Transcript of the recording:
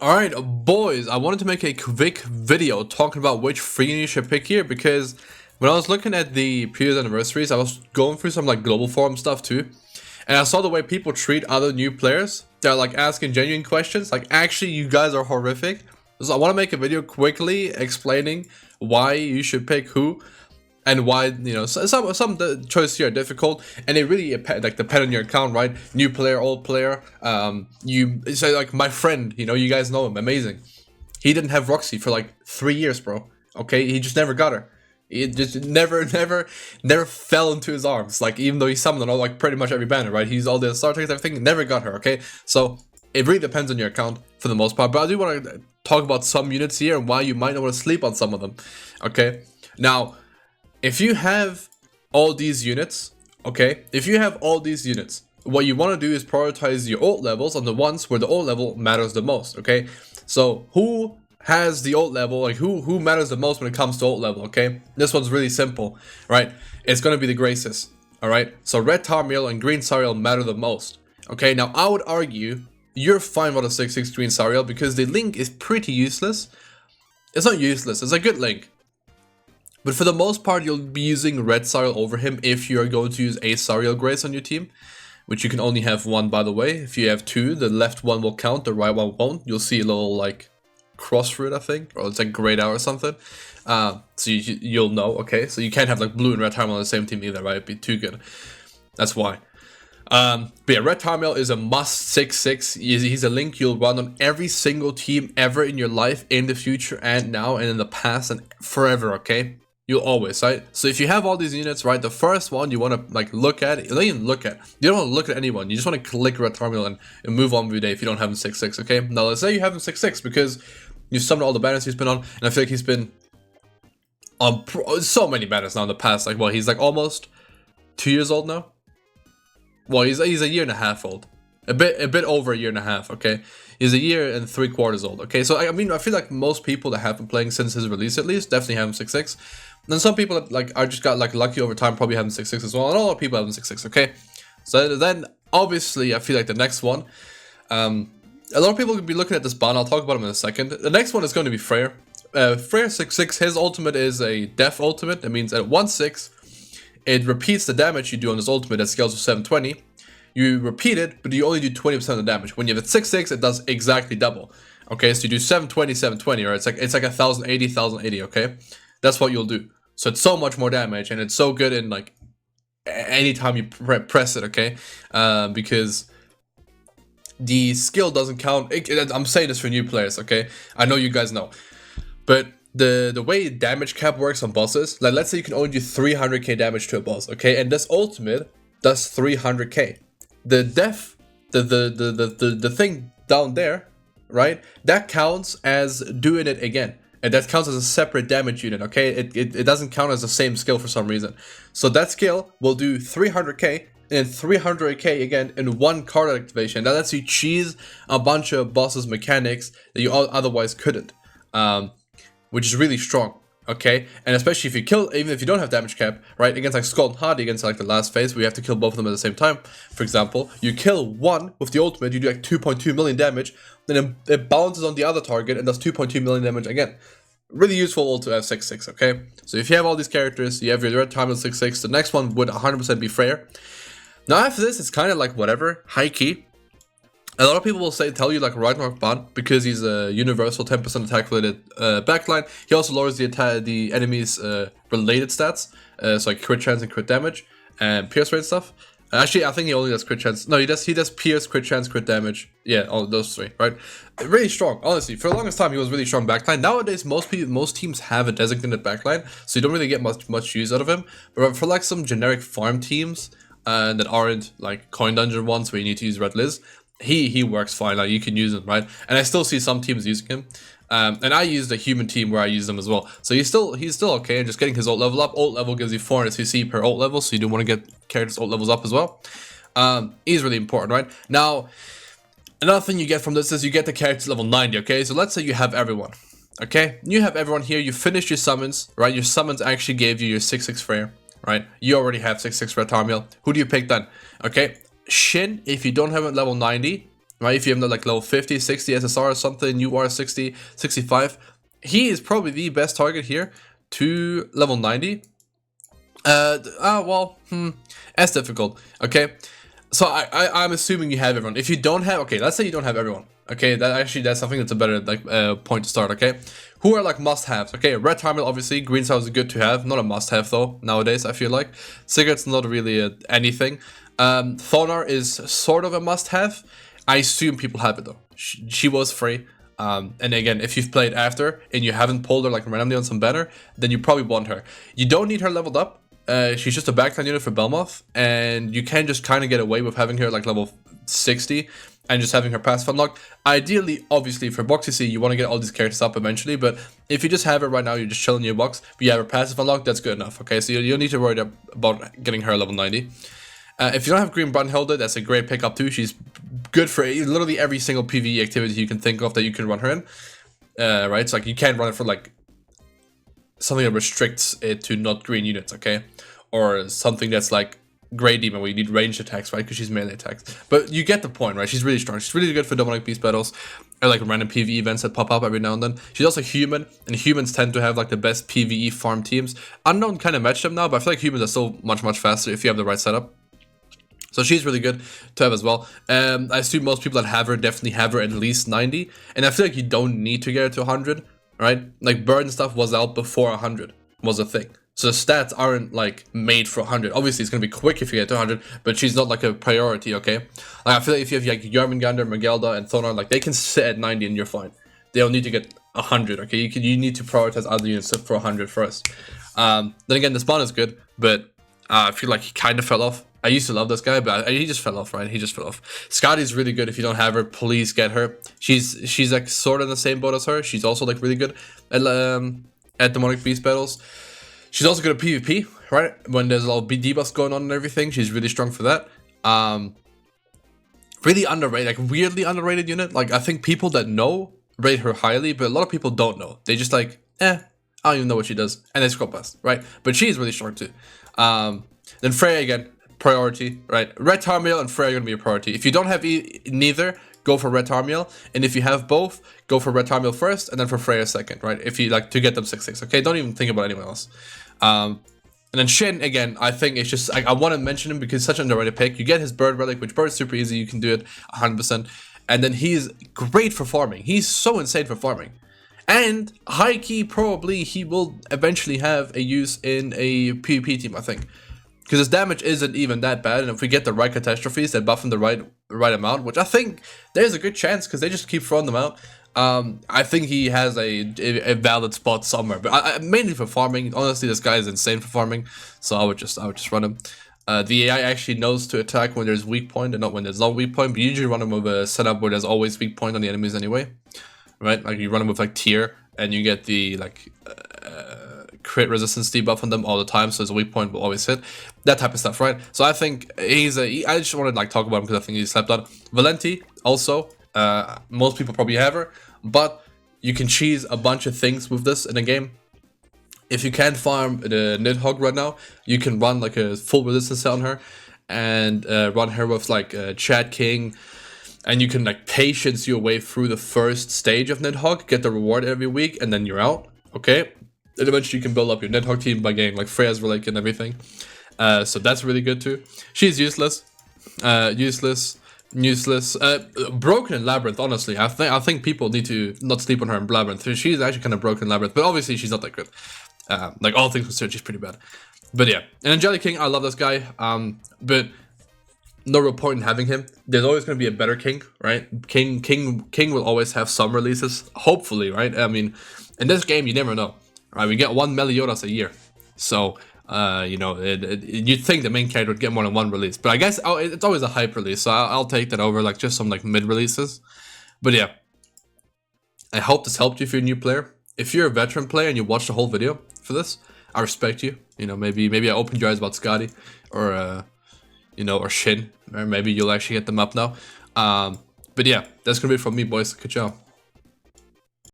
Alright, boys, I wanted to make a quick video talking about which free you should pick here because when I was looking at the previous anniversaries, I was going through some like global forum stuff too, and I saw the way people treat other new players. They're like asking genuine questions, like actually you guys are horrific. So I want to make a video quickly explaining why you should pick who and why, you know, some the choices here are difficult and they really like depend on your account, right? New player, old player. You say like my friend, you know, you guys know him, amazing. He didn't have Roxy for like 3 years, bro. Okay, he just never got her. He just never fell into his arms. Like even though he summoned all like pretty much every banner, right? He's all the star tickets, everything. Never got her. Okay, so it really depends on your account for the most part. But I do want to talk about some units here and why you might not want to sleep on some of them. Okay, now. If you have all these units, okay, what you want to do is prioritize your ult levels on the ones where the ult level matters the most, okay? So who has the ult level, like who matters the most when it comes to ult level, okay? This one's really simple, right? It's going to be the Graces, all right? So red Tarmiel and green Sariel matter the most, okay? Now I would argue you're fine with a 6/6 green Sariel because the link is pretty useless. It's not useless, it's a good link. But for the most part, you'll be using red Sariel over him if you are going to use a Sariel Grace on your team, which you can only have one, by the way. If you have two, the left one will count, the right one won't. You'll see a little like cross through it, I think, or it's like grayed out or something. So you'll know, okay? So you can't have like blue and red Tarmiel on the same team either, right? It'd be too good. That's why. But yeah, red Tarmiel is a must 6/6. He's a link you'll run on every single team ever in your life, in the future and now and in the past and forever, okay? You'll always, right? So if you have all these units, right, the first one you want to like look at, you don't even look at. You don't want to look at anyone. You just want to click red Tarmiel and move on with your day if you don't have him 6/6, okay? Now let's say you have him 6/6 because you summoned all the banners he's been on, and I feel like he's been on so many banners now in the past. Like, well, he's like almost 2 years old now. Well, he's a year and a half old. A bit over a year and a half, okay? He's a year and 3/4 old, okay? So, I mean, I feel like most people that have been playing since his release, at least, definitely have him 6/6. Then some people that, like, I just got, like, lucky over time probably have him 6/6 as well. And a lot of people have him 6/6, okay? So, then, obviously, I feel like the next one, a lot of people could be looking at this ban. I'll talk about him in a second. The next one is going to be Freyr. Freyr 6/6, his ultimate is a death ultimate. That means at 1/6, it repeats the damage you do on this ultimate that scales to 720. You repeat it, but you only do 20% of the damage. When you have it 6/6, it does exactly double. Okay, so you do 720, 720, or it's like 1080, 1080, okay? That's what you'll do. So it's so much more damage, and it's so good in like anytime you press it, okay? Because the skill doesn't count. I'm saying this for new players, okay? I know you guys know. But the way damage cap works on bosses, like let's say you can only do 300k damage to a boss, okay? And this ultimate does 300k. The death, the thing down there, right? That counts as doing it again. And that counts as a separate damage unit, okay? It doesn't count as the same skill for some reason. So that skill will do 300k and 300k again in one card activation. That lets you cheese a bunch of bosses' mechanics that you otherwise couldn't. Which is really strong, okay? And especially if you kill, even if you don't have damage cap, right? Against like Skull and Hardy, against like the last phase, where you have to kill both of them at the same time. For example, you kill one with the ultimate, you do like 2.2 million damage, then it bounces on the other target and does 2.2 million damage again. Really useful ult to have 6/6, okay? So if you have all these characters, you have your red Tarmiel 6/6, the next one would 100% be Freyr. Now after this, it's kind of like whatever, high key. A lot of people will tell you like Ragnarok ban because he's a universal 10% attack related backline. He also lowers the enemy's related stats, so like crit chance and crit damage and pierce rate stuff. Actually, I think he only does crit chance. No, he does pierce, crit chance, crit damage. Yeah, all those three, right? Really strong, honestly. For the longest time, he was really strong backline. Nowadays, most teams have a designated backline, so you don't really get much use out of him. But for like some generic farm teams that aren't like coin dungeon ones where you need to use Red Liz, he works fine. Like you can use him, right? And I still see some teams using him. And I used a human team where I used him as well. So he's still okay, and just getting his ult level up. Ult level gives you 400 CC per ult level, so you do want to get characters' ult levels up as well. He's really important, right? Now, another thing you get from this is you get the characters level 90, okay? So let's say you have everyone, okay? You have everyone here, you finished your summons, right? Your summons actually gave you your 6/6 Freyr, right? You already have 6/6 red Tarmiel. Who do you pick then? Okay? Shin, if you don't have it level 90, right? If you have like level 50, 60 SSR or something, you are 60, 65, he is probably the best target here to level 90. That's difficult, okay? So I'm assuming you have everyone. If you don't have, okay, let's say you don't have everyone. Okay, that's something that's a better like point to start, okay? Who are like must-haves? Okay, red Tarmil, obviously, green Sour is good to have, not a must-have though, nowadays, I feel like. Cigarette's not really anything. Thonar is sort of a must-have. I assume people have it though. She was free. And again, if you've played after and you haven't pulled her like randomly on some banner, then you probably want her. You don't need her leveled up. She's just a backline unit for Belmoth, and you can just kind of get away with having her like level 60 and just having her passive unlocked. Ideally, obviously, for Boxy C, you want to get all these characters up eventually, but if you just have her right now, you're just chilling in your box, but you have her passive unlocked, that's good enough, okay? So you don't need to worry about getting her level 90. If you don't have Green Brunhilde, that's a great pickup too. She's good for literally every single PvE activity you can think of that you can run her in. Right? So like you can't run it for like something that restricts it to not green units, okay? Or something that's like Grey Demon where you need ranged attacks, right? Because she's melee attacks. But you get the point, right? She's really strong. She's really good for demonic beast battles or like random PvE events that pop up every now and then. She's also human, and humans tend to have like the best PvE farm teams. Unknown kind of match them now, but I feel like humans are still much faster if you have the right setup. So she's really good to have as well. I assume most people that have her definitely have her at least 90. And I feel like you don't need to get her to 100, right? Like Bird and stuff was out before 100 was a thing. So the stats aren't like made for 100. Obviously it's going to be quick if you get to 100, but she's not like a priority, okay? Like I feel like if you have like Jormungandr, Magelda, and Thonar, like they can sit at 90 and you're fine. They don't need to get 100, okay? You need to prioritize other units for 100 first. Then again, the spawn is good, but I feel like he kind of fell off. I used to love this guy, but he just fell off, right? He just fell off. Scotty's really good. If you don't have her, please get her. She's like sort of in the same boat as her. She's also like really good at demonic beast battles. She's also good at PvP, right? When there's a lot of debuffs going on and everything, she's really strong for that. Really underrated, like weirdly underrated unit. Like I think people that know rate her highly, but a lot of people don't know. They just like, I don't even know what she does, and they scroll past, right? But she's really strong too. Then Freya again, priority, right? Red Tarmiel and Freya are gonna be a priority. If you don't have neither, go for Red Tarmiel, and if you have both, go for Red Tarmiel first, and then for Freya second, right? If you like to get them 6/6, okay? Don't even think about anyone else. And then Shin, again, I think it's just, I want to mention him because he's such an underrated pick. You get his Bird Relic, which Bird's super easy, you can do it 100%. And then he's great for farming. He's so insane for farming. And high key, probably he will eventually have a use in a PvP team, I think. Because his damage isn't even that bad, and if we get the right catastrophes that buff him the right amount, which I think there's a good chance because they just keep throwing them out, I think he has a valid spot somewhere. But mainly for farming. Honestly, this guy is insane for farming, so I would just run him. The AI actually knows to attack when there's weak point and not when there's no weak point. But you usually run him with a setup where there's always weak point on the enemies anyway, right? Like you run him with like tier, and you get the like crit resistance debuff on them all the time, so his weak point will always hit. That type of stuff, right? So I think I just wanted to like talk about him because I think he slept on. Valenti also, most people probably have her, but you can cheese a bunch of things with this in a game. If you can't farm the Nidhogg right now, you can run like a full resistance set on her and run her with like Chad King, and you can like patience your way through the first stage of Nidhogg, get the reward every week, and then you're out, okay? And eventually you can build up your Nidhogg team by getting like Freya's Relic and everything. So that's really good too. She's useless. Useless. Broken in Labyrinth, honestly. I think people need to not sleep on her in Labyrinth. She's actually kind of broken in Labyrinth, but obviously she's not that good. Like all things considered, she's pretty bad. But yeah, and Angelic King, I love this guy. But no real point in having him. There's always going to be a better king, right? King will always have some releases, hopefully, right? I mean, in this game, you never know. Right? We get one Meliodas a year, so you know, you'd think the main character would get more than one release, but I guess it's always a hype release, so I'll take that over like just some like mid releases. But yeah, I hope this helped you if you're a new player. If you're a veteran player and you watched the whole video for this, I respect you. You know, maybe I opened your eyes about Scotty or you know, or Shin, or maybe you'll actually get them up now. But yeah, that's gonna be it from me, boys. Good job.